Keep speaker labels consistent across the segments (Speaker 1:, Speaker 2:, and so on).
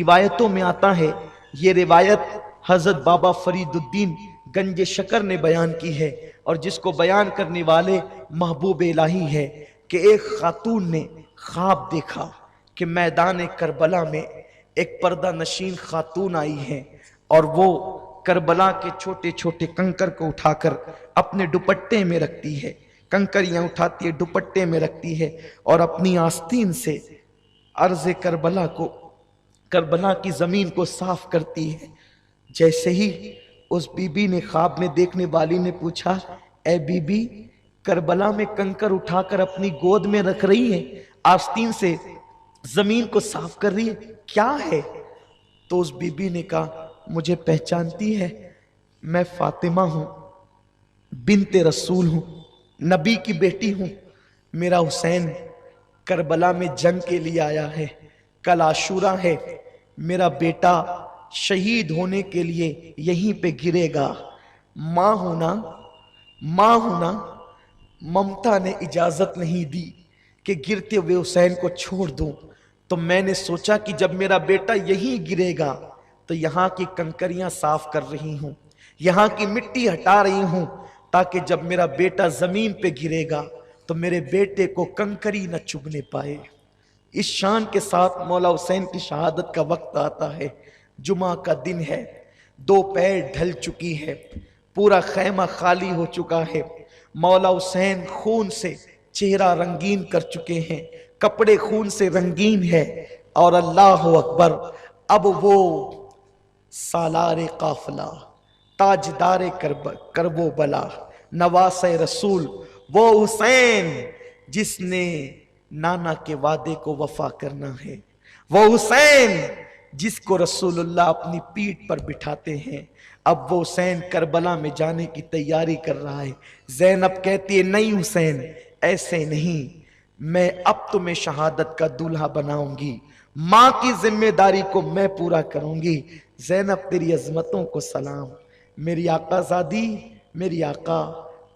Speaker 1: रिवायतों में आता है, ये रिवायत हजरत बाबा फरीदुद्दीन गंज शकर ने बयान की है और जिसको बयान करने वाले महबूब इलाही है कि एक खातून ने ख्वाब देखा कि मैदान करबला में एक पर्दा नशीन खातून आई है और वो करबला के छोटे छोटे कंकर को उठाकर अपने दुपट्टे में रखती है, कंकरियां उठाती है, दुपट्टे में रखती है और अपनी आस्तीन से अर्ज़ करबला को, करबला की जमीन को साफ करती है। जैसे ही उस बीबी ने, ख्वाब में देखने वाली ने पूछा, ए बीबी, करबला में कंकर उठाकर अपनी गोद में रख रही है, आस्तीन से जमीन को साफ कर रही है, क्या है? तो उस बीबी ने कहा, मुझे पहचानती है, मैं फातिमा हूं, बिनते रसूल हूं, नबी की बेटी हूं। मेरा हुसैन करबला में जंग के लिए आया है, कल आशूरा है, मेरा बेटा शहीद होने के लिए यहीं पे गिरेगा। मां होना, मां होना, ममता ने इजाजत नहीं दी कि गिरते हुए हुसैन को छोड़ दूं, तो मैंने सोचा कि जब मेरा बेटा यहीं गिरेगा तो यहां की कंकरियां साफ कर रही हूं, यहां की मिट्टी हटा रही हूं, ताकि जब मेरा बेटा जमीन पे गिरेगा तो मेरे बेटे को कंकरी न चुभने पाए। इस शान के साथ मौला हुसैन की शहादत का वक्त आता है। जुमा का दिन है, दोपहर ढल चुकी है, पूरा खैमा खाली हो चुका है। मौला हुसैन खून से चेहरा रंगीन कर चुके हैं, कपड़े खून से रंगीन है और अल्लाह अकबर, अब वो सालारे काफिला, ताजदारे करबो बला, नवासे रसूल, वो हुसैन जिसने नाना के वादे को वफा करना है, वो हुसैन जिसको रसूलुल्लाह अपनी पीठ पर बिठाते हैं। अब वो हुसैन करबला में जाने की तैयारी कर रहा है। ज़ैनब कहती है, नहीं हुसैन, ऐसे नहीं, मैं अब तुम्हें शहादत का दूल्हा बनाऊंगी, माँ की जिम्मेदारी को मैं पूरा करूंगी। ज़ैनब, तेरी अजमतों को सलाम, मेरी आकाज़ादी, मेरी आका,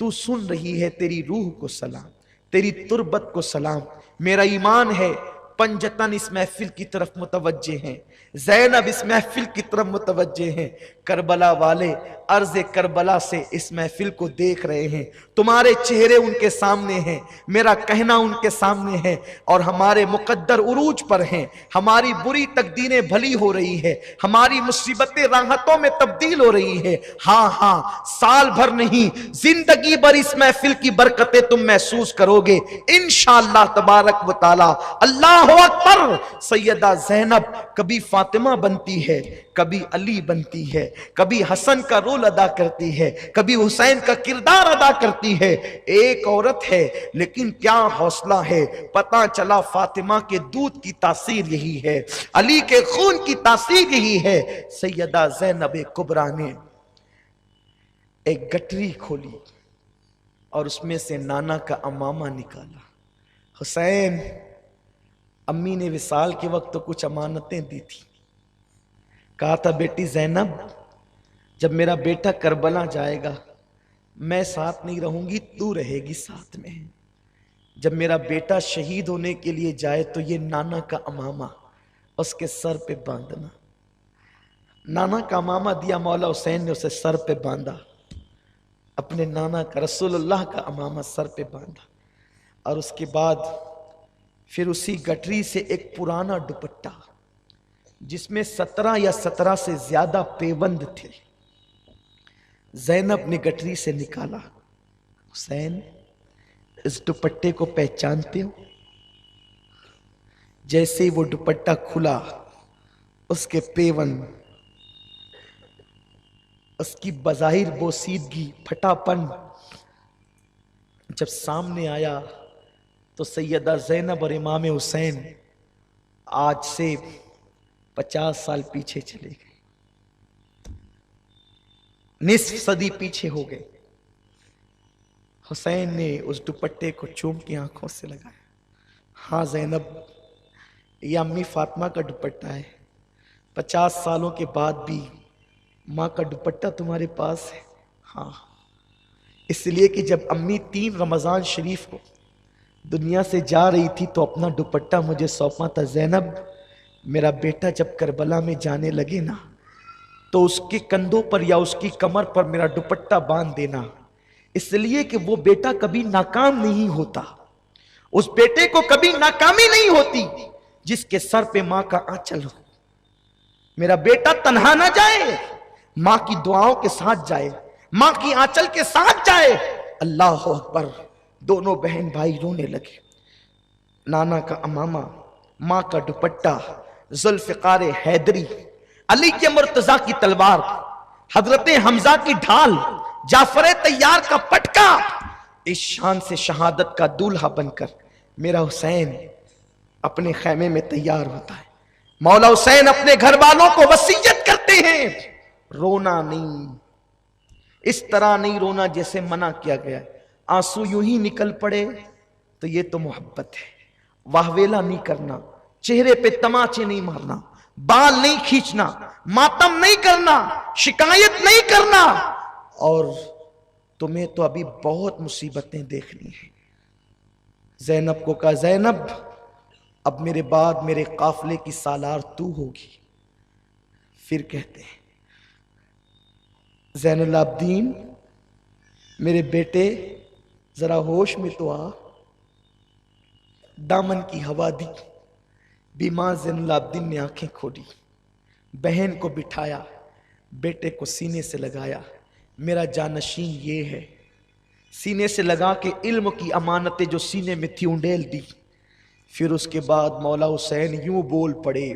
Speaker 1: तू सुन रही है, तेरी रूह को सलाम, तेरी तुरबत को सलाम। मेरा ईमान है पंजतन इस महफिल की तरफ मुतवज्जे हैं, ज़ैनब इस महफिल की तरफ मुतवज्जे हैं, करबला वाले अर्ज़ करबला से इस महफिल को देख रहे हैं, तुम्हारे चेहरे उनके सामने हैं, मेरा कहना उनके सामने है और हमारे मुकद्दर उरूज पर हैं। हमारी बुरी तकदीरें भली हो रही है, हमारी मुसीबतें राहतों में तब्दील हो रही है। हाँ हाँ, साल भर नहीं, जिंदगी भर इस महफिल की बरकतें तुम महसूस करोगे इंशाअल्लाह तबारक व तआला। अल्लाह अकबर। सैयदा ज़ैनब कभी फातिमा बनती है, कभी अली बनती है, कभी हसन का रोल अदा करती है, कभी हुसैन का किरदार अदा करती है। एक औरत है लेकिन क्या हौसला है। पता चला फातिमा के दूध की तासीर यही है, अली के खून की तासीर यही है। सैयदा ज़ैनब कुबरा ने एक गठरी खोली और उसमें से नाना का अमामा निकाला। हुसैन, अम्मी ने विसाल के वक्त तो कुछ अमानतें दी थी, कहा था, बेटी ज़ैनब, जब मेरा बेटा करबला जाएगा मैं साथ नहीं रहूंगी, तू रहेगी साथ में। जब मेरा बेटा शहीद होने के लिए जाए तो ये नाना का अमामा उसके सर पे बांधना। नाना का अमामा दिया, मौला हुसैन ने उसे सर पे बांधा, अपने नाना का, रसूलुल्लाह का अमामा सर पे बांधा और उसके बाद फिर उसी गठरी से एक पुराना दुपट्टा जिसमें 17 या 17 से ज्यादा पेबंद थे, ज़ैनब ने गठरी से निकाला। हुसैन, इस दुपट्टे को पहचानते हो? जैसे ही वो दुपट्टा खुला, उसके पेबंद, उसकी बज़ाहिर बोसीदगी, फटापन जब सामने आया तो सैयदा ज़ैनब और इमाम हुसैन आज से 50 साल पीछे चले गए, निस्फ सदी पीछे हो गए। हुसैन ने उस दुपट्टे को चूम के आंखों से लगाया। हाँ ज़ैनब, ये अम्मी फातिमा का दुपट्टा है, 50 सालों के बाद भी माँ का दुपट्टा तुम्हारे पास है। हाँ, इसलिए कि जब अम्मी 3 रमज़ान शरीफ को दुनिया से जा रही थी तो अपना दुपट्टा मुझे सौंपा था। ज़ैनब, मेरा बेटा जब करबला में जाने लगे ना, तो उसके कंधों पर या उसकी कमर पर मेरा दुपट्टा बांध देना, इसलिए कि वो बेटा कभी नाकाम नहीं होता, उस बेटे को कभी नाकामी नहीं होती जिसके सर पे मां का आंचल हो। मेरा बेटा तन्हा ना जाए, मां की दुआओं के साथ जाए, मां की आंचल के साथ जाए। अल्लाह अकबर। दोनों बहन भाई रोने लगे। नाना का अमामा, मां का दुपट्टा, जुल्फिकार हैदरी, अली के मुर्तजा की तलवार, हजरत हमजा की ढाल, जाफर तैयार का पटका, इस शान से शहादत का दूल्हा बनकर मेरा हुसैन अपने खैमे में तैयार होता है। मौला हुसैन अपने घर वालों को वसीयत करते हैं, रोना नहीं, इस तरह नहीं रोना जैसे मना किया गया है। आंसू यूं ही निकल पड़े तो ये तो मोहब्बत है। वाहवेला नहीं करना, चेहरे पे तमाचे नहीं मारना, बाल नहीं खींचना, मातम नहीं करना, शिकायत नहीं करना। और तुम्हें तो अभी बहुत मुसीबतें देखनी है। ज़ैनब को कहा, ज़ैनब अब मेरे बाद मेरे काफिले की सालार तू होगी। फिर कहते हैं, ज़ैनुल आबदीन मेरे बेटे जरा होश में तो आ। दामन की हवा दी, बीमार ज़ैनुल आबदीन ने आंखें खोली, बहन को बिठाया, बेटे को सीने से लगाया। मेरा जानशीन ये है, सीने से लगा के इल्म की अमानतें जो सीने में थी उंडेल दी। फिर उसके बाद मौला हुसैन यूं बोल पड़े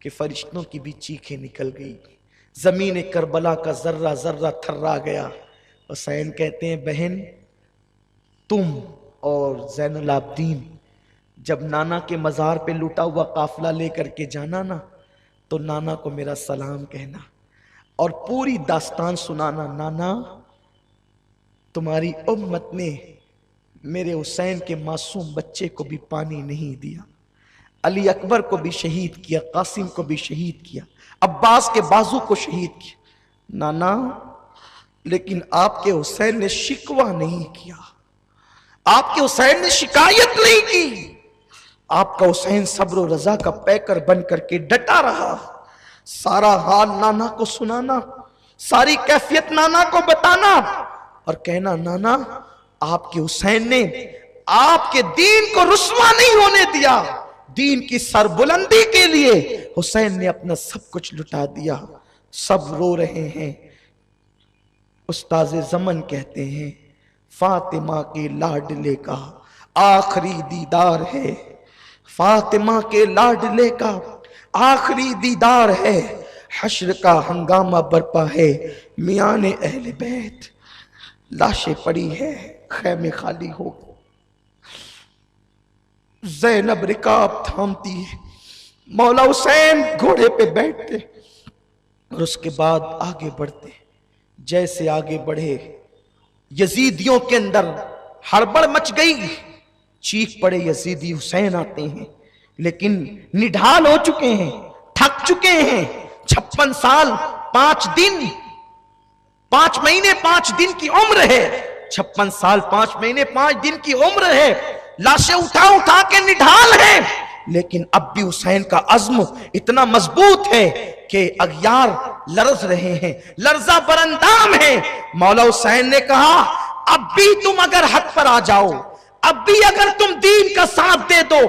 Speaker 1: कि फरिश्तों की भी चीखें निकल गई, जमीन करबला का जर्रा जर्रा थर्रा गया। हुसैन कहते हैं, बहन तुम और ज़ैनुल आबदीन जब नाना के मज़ार पे लूटा हुआ काफिला लेकर के जाना ना, तो नाना को मेरा सलाम कहना और पूरी दास्तान सुनाना। नाना, तुम्हारी उम्मत ने मेरे हुसैन के मासूम बच्चे को भी पानी नहीं दिया, अली अकबर को भी शहीद किया, कासिम को भी शहीद किया, अब्बास के बाजू को शहीद किया। नाना, लेकिन आपके हुसैन ने शिकवा नहीं किया, आपके हुसैन ने शिकायत नहीं की। आपका हुसैन सब्र और रजा का पैकर बन करके डटा रहा। सारा हाल नाना को सुनाना, सारी कैफियत नाना को बताना और कहना, नाना आपके हुसैन ने आपके दीन को रुस्वा नहीं होने दिया, दीन की सरबुलंदी के लिए हुसैन ने अपना सब कुछ लुटा दिया। सब रो रहे हैं। उस्ताज़े ज़मन कहते हैं, फातिमा के लाडले का आखिरी दीदार है, फातिमा के लाडले का आखिरी दीदार है, हश्र का हंगामा बरपा है, मियां ने अहले बैत, लाशें पड़ी है, खैमे खाली हो। ज़ैनब रिकाब थामती है, मौला हुसैन घोड़े पे बैठते और उसके बाद आगे बढ़ते। जैसे आगे बढ़े, यजीदियों के अंदर हड़बड़ मच गई, चीख पड़े यजीदी, हुसैन आते हैं, लेकिन निढाल हो चुके हैं, थक चुके हैं। 56 साल 5 दिन 5 महीने 5 दिन की उम्र है, 56 साल 5 महीने 5 दिन की उम्र है, लाशें उठा उठा के निढाल है, लेकिन अब भी हुसैन का अज़्म इतना मजबूत है कि अगयार लरज रहे हैं, लर्जा बरंदाम है। मौला हुसैन ने कहा, अब भी तुम अगर हक पर आ जाओ, अब भी अगर तुम दीन का साथ दे दो,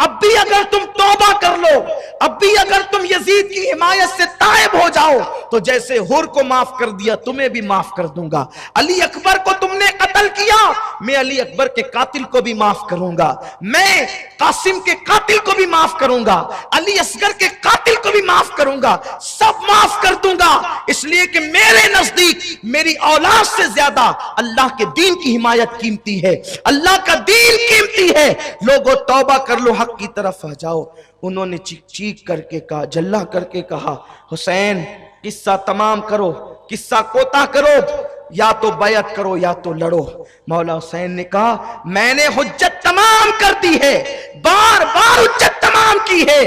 Speaker 1: अब भी अगर तुम तौबा कर लो, अब भी अगर तुम यजीद की हिमायत से तायब हो जाओ, तो जैसे हुर को माफ कर दिया तुम्हें भी माफ कर दूंगा। अली अकबर को तुमने कत्ल किया, मैं अली अकबर के कातिल को भी माफ करूंगा, मैं कासिम के कातिल को भी माफ करूंगा, अली असगर के कातिल को भी माफ करूंगा, सब माफ कर दूंगा। इसलिए कि मेरे नजदीक मेरी औलाद से ज्यादा अल्लाह के दीन की हिमायत कीमती है, अल्लाह का दीन कीमती है। लोगों तौबा कर लो, हक की तरफ आ जाओ। उन्होंने चीख चीख करके कहा, जल्ला करके कहा, हुसैन किस्सा तमाम करो, किस्सा कोता करो, या तो बैत करो या तो लड़ो। मौला हुसैन ने कहा, मैंने हुज्जत तमाम कर दी है, बार बार हुज्जत तमाम की है,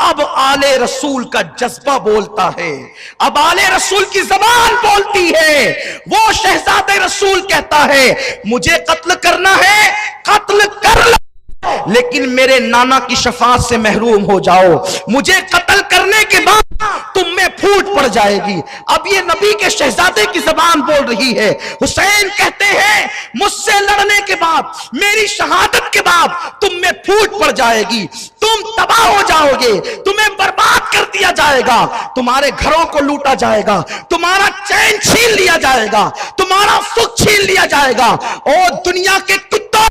Speaker 1: अब आले रसूल का जज्बा बोलता है, अब आले रसूल की जबान बोलती है। वो शहजादे रसूल कहता है, मुझे कत्ल करना है, कत्ल कर लो, लेकिन मेरे नाना की शफाअत से महरूम हो जाओ। मुझे कत्ल करने के बाद तुम में फूट पड़ जाएगी। अब ये नबी के शहजादे की जबान बोल रही है। हुसैन कहते हैं मुझसे लड़ने के बाद, मेरी शहादत के बाद तुम में फूट पड़ जाएगी, तुम तबाह हो जाओगे, तुम्हें बर्बाद कर दिया जाएगा, तुम्हारे घरों को लूटा जाएगा, तुम्हारा चैन छीन लिया जाएगा, तुम्हारा सुख छीन लिया जाएगा। और दुनिया के कुत्तों,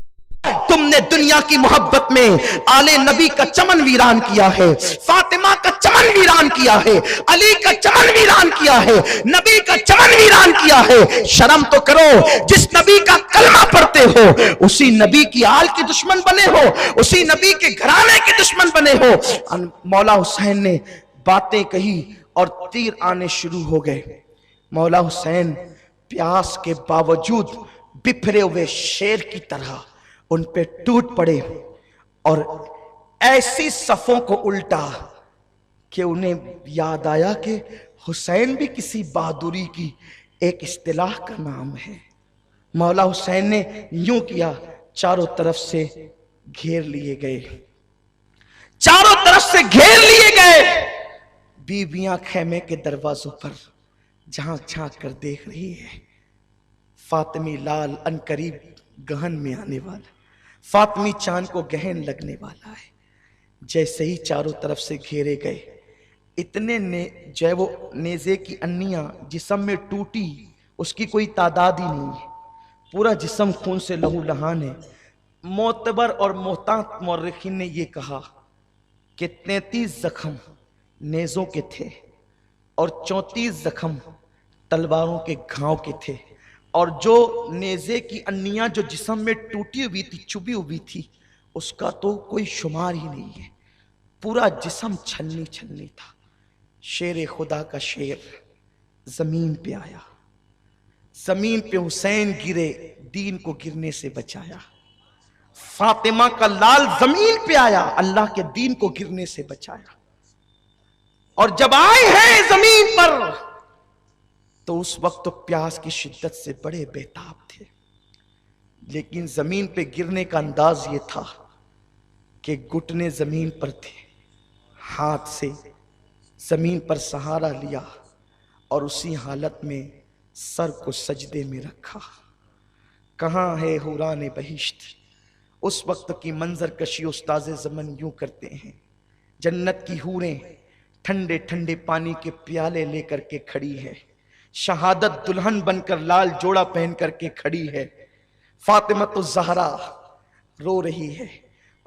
Speaker 1: तुमने दुनिया की मोहब्बत में आले नबी का चमन वीरान किया है, फातिमा का चमन वीरान किया है, अली का चमन वीरान किया है, नबी का चमन वीरान किया है। शर्म तो करो, जिस नबी का कलमा पढ़ते हो उसी नबी की आल के दुश्मन बने हो, उसी नबी के घराने के दुश्मन बने हो। मौला हुसैन ने बातें कही और तीर आने शुरू हो गए। मौला हुसैन प्यास के बावजूद बिफरे हुए शेर की तरह उन पे टूट पड़े और ऐसी सफों को उल्टा कि उन्हें याद आया कि हुसैन भी किसी बहादुरी की एक इस्तिलाह का नाम है। मौला हुसैन ने यूं किया, चारों तरफ से घेर लिए गए, चारों तरफ से घेर लिए गए। बीबियां खेमे के दरवाजों पर झांक झांक कर देख रही है। फातिमी लाल अनकरीब गहन में आने वाला, फातिमी चांद को गहन लगने वाला है। जैसे ही चारों तरफ से घेरे गए, इतने ने जो वो नेज़े की अन्नियां जिस्म में टूटी, उसकी कोई तादाद ही नहीं है। पूरा जिस्म खून से लहू लहान है। मोतबर और मोहतात मौर्रिखीन ने यह कहा कि 33 जख्म नेज़ों के थे और 34 जख्म तलवारों के घाव के थे। और जो नेज़े की अन्नियां जो जिस्म में टूटी हुई थी, चुभी हुई थी, उसका तो कोई शुमार ही नहीं है। पूरा जिस्म छलनी छलनी था। शेर खुदा का शेर जमीन पे आया, जमीन पे हुसैन गिरे, दीन को गिरने से बचाया। फातिमा का लाल जमीन पे आया, अल्लाह के दीन को गिरने से बचाया। और जब आए हैं जमीन पर तो उस वक्त तो प्यास की शिद्दत से बड़े बेताब थे, लेकिन जमीन पे गिरने का अंदाज ये था कि घुटने जमीन पर थे, हाथ से जमीन पर सहारा लिया और उसी हालत में सर को सजदे में रखा। कहाँ है हुरान बहिश्त? उस वक्त की मंजर कशी उस्ताज़े ज़मन यूं करते हैं। जन्नत की हूरें ठंडे ठंडे पानी के प्याले लेकर के खड़ी है, शहादत दुल्हन बनकर लाल जोड़ा पहन करके खड़ी है। फातिमा ज़हरा रो रही है।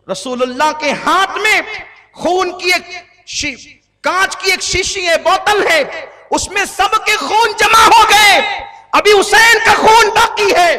Speaker 1: रसूलुल्लाह के हाथ में खून की एक कांच की एक शीशी है, बोतल है, उसमें सबके खून जमा हो गए। अभी हुसैन का खून बाकी है।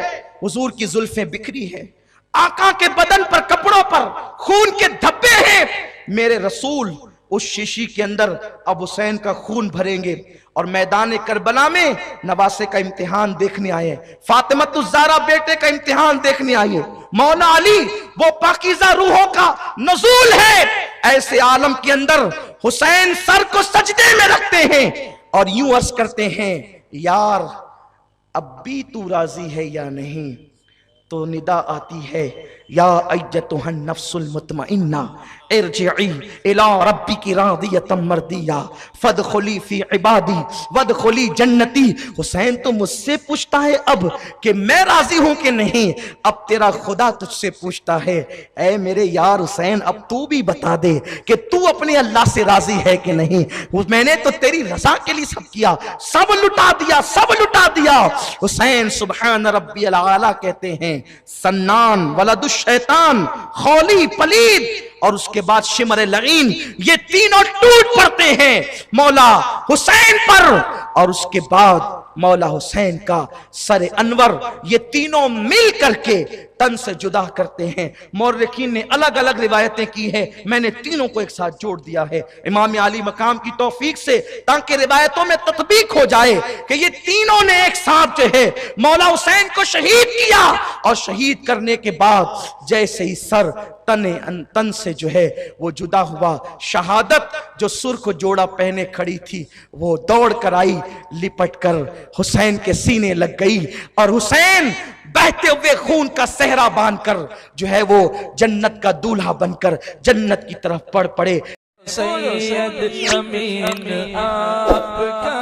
Speaker 1: हुजूर की जुल्फें बिखरी है, आका के बदन पर, कपड़ों पर खून के धब्बे हैं। मेरे रसूल उस शीशी के अंदर अब हुसैन का खून भरेंगे और मैदान करबला में नवासे का इम्तिहान देखने आए। फातिमा ज़हरा बेटे का इम्तिहान देखने आई। मौला अली वो पाकीज़ा रूहों का नज़ूल है। ऐसे आलम के अंदर हुसैन सर को सजदे में रखते हैं और यूं अर्ज करते हैं, यार अब भी तू राजी है या नहीं? तो निदा आती है, या अय्यतुहन नफ्सुल मुतमइन्ना इरजिई इला रब्बिकी रादियतम मर्दिया फदखुली फी इबादी वदखुली जन्नती। हुसैन तो मुझसे पूछता है अब कि मैं राजी हूं कि नहीं, अब तेरा खुदा तुझसे पूछता है, ऐ मेरे यार हुसैन अब तू भी बता दे कि तू अपने अल्लाह से राजी है कि नहीं। मैंने तो तेरी रजा के लिए सब किया, सब लुटा दिया, सब लुटा दिया। हुसैन सुबहान रब्बियल आला कहते हैं, सन्नान वलदुश शैतान, खौली पलीद और उसके बाद शिमर लगीन, ये तीनों टूट पड़ते हैं मौला हुसैन पर। और उसके बाद मौला हुसैन का सर अनवर, ये तीनों मिल करके तन से जुदा करते हैं। मौर्रिखीन ने अलग अलग रिवायतें की है, मैंने तीनों को एक साथ जोड़ दिया है इमाम आली मकाम की तौफीक से, ताकि रिवायतों में तत्बीक हो जाए कि ये तीनों ने एक साथ जो है मौला हुसैन को शहीद किया। और शहीद करने के बाद जैसे ही सर तन से जो है वो जुदा हुआ, शहादत जो सुर्ख जोड़ा पहने खड़ी थी वो दौड़ कर आई, लिपट कर हुसैन के सीने लग गई और हुसैन बहते हुए खून का सहरा बांधकर जो है वो जन्नत का दूल्हा बनकर जन्नत की तरफ बढ़ पड़े।
Speaker 2: सैयद अमीन आपका